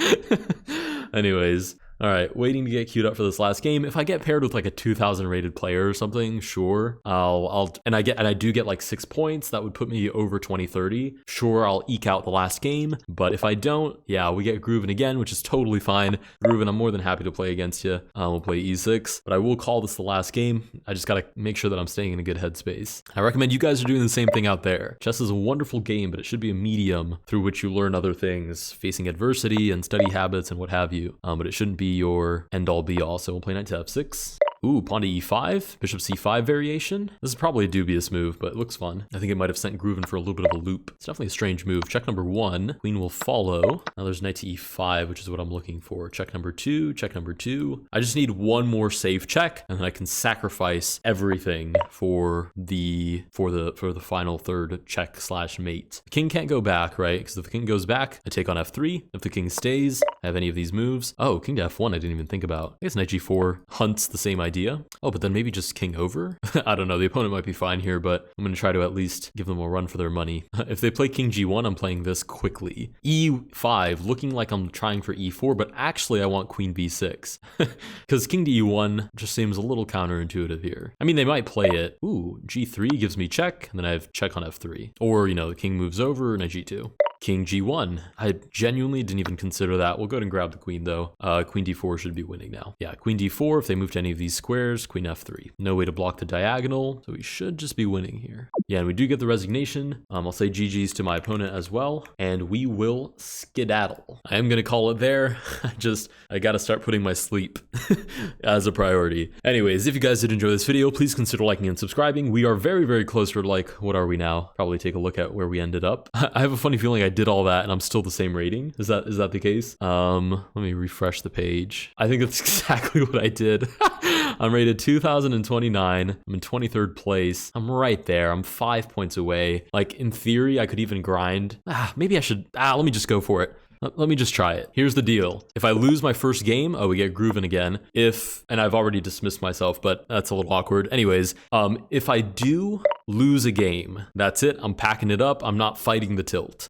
Anyways. All right, waiting to get queued up for this last game. If I get paired with like a 2000 rated player or something, sure. I do get like 6 points. That would put me over 20-30. Sure, I'll eke out the last game. But if I don't, yeah, we get Grooven again, which is totally fine. Grooven, I'm more than happy to play against you. We'll play e6, but I will call this the last game. I just gotta make sure that I'm staying in a good headspace. I recommend you guys are doing the same thing out there. Chess is a wonderful game, but it should be a medium through which you learn other things, facing adversity and study habits and what have you. But it shouldn't be your end-all be-all. So we'll play knight to f6. Ooh, pawn to e5, bishop c5 variation. This is probably a dubious move, but it looks fun. I think it might have sent Grooven for a little bit of a loop. It's definitely a strange move. Check number 1, queen will follow. Now there's knight to e5, which is what I'm looking for. Check number 2, check number 2. I just need one more safe check, and then I can sacrifice everything for the final third check / mate. The king can't go back, right? Because if the king goes back, I take on f3. If the king stays, I have any of these moves. Oh, king to f1, I didn't even think about. I guess knight g4 hunts the same idea. Oh, but then maybe just king over? I don't know. The opponent might be fine here, but I'm going to try to at least give them a run for their money. If they play king g1, I'm playing this quickly. e5, looking like I'm trying for e4, but actually I want queen b6. Because king to e1 just seems a little counterintuitive here. I mean, they might play it. Ooh, g3 gives me check, and then I have check on f3. Or, you know, the king moves over, and I g2. King g1. I genuinely didn't even consider that. We'll go ahead and grab the queen though. Queen d4 should be winning now. Yeah, queen d4. If they move to any of these squares, queen f3. No way to block the diagonal, so we should just be winning here. Yeah, and we do get the resignation. I'll say GG's to my opponent as well, and we will skedaddle. I am gonna call it there. I gotta start putting my sleep as a priority. Anyways, if you guys did enjoy this video, please consider liking and subscribing. We are very, very close to like, what are we now? Probably take a look at where we ended up. I have a funny feeling I did all that and I'm still the same rating. Is that the case? Let me refresh the page. I think that's exactly what I did. I'm rated 2029. I'm in 23rd place. I'm right there. I'm 5 points away. Like in theory, I could even grind. Maybe I should, let me just go for it. Let me just try it. Here's the deal. If I lose my first game, we get Grooven again. And I've already dismissed myself, but that's a little awkward. Anyways, if I do lose a game, that's it. I'm packing it up. I'm not fighting the tilt.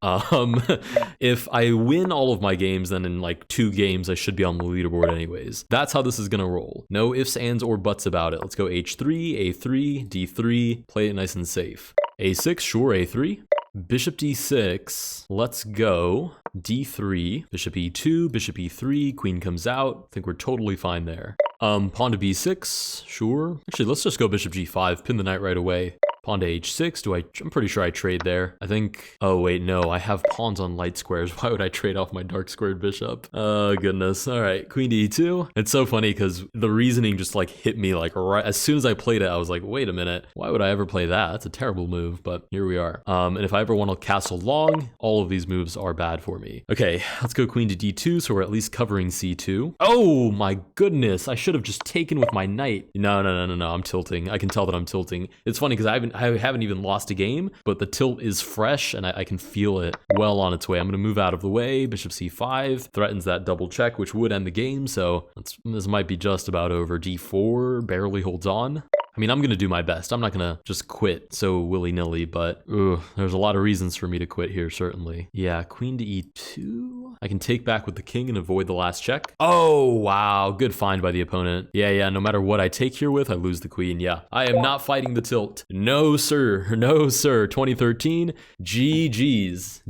If I win all of my games, then in like 2 games, I should be on the leaderboard anyways. That's how this is gonna roll. No ifs, ands, or buts about it. Let's go h3, a3, d3, play it nice and safe. a6, sure, a3. Bishop d6, let's go. d3, bishop e2, bishop e3, queen comes out. I think we're totally fine there. Pawn to b6, sure. Actually, let's just go bishop g5, pin the knight right away. Pawn to h6, I'm pretty sure I trade there. I think, oh wait, no, I have pawns on light squares. Why would I trade off my dark squared bishop? Oh goodness, all right, queen to e2. It's so funny because the reasoning just like hit me like right, as soon as I played it, I was like, wait a minute, why would I ever play that? That's a terrible move, but here we are. And if I ever want to castle long, all of these moves are bad for me. Okay, let's go queen to d2, so we're at least covering c2. Oh my goodness, I should have just taken with my knight. No, I'm tilting. I can tell that I'm tilting. It's funny because I haven't even lost a game, but the tilt is fresh and I can feel it well on its way. I'm going to move out of the way. Bishop c5 threatens that double check, which would end the game. So this might be just about over. d4 barely holds on. I mean, I'm going to do my best. I'm not going to just quit so willy-nilly, but there's a lot of reasons for me to quit here, certainly. Yeah, queen to e2. I can take back with the king and avoid the last check. Oh, wow. Good find by the opponent. Yeah. No matter what I take here with, I lose the queen. Yeah, I am not fighting the tilt. No, sir. No, sir. 2013. GG's.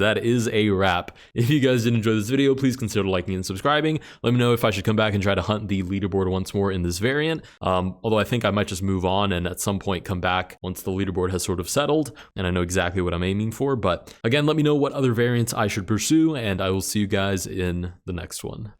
That is a wrap. If you guys did enjoy this video, please consider liking and subscribing. Let me know if I should come back and try to hunt the leaderboard once more in this variant. Although I think I might just move on and at some point come back once the leaderboard has sort of settled and I know exactly what I'm aiming for. But again, let me know what other variants I should pursue, and I will see you guys in the next one.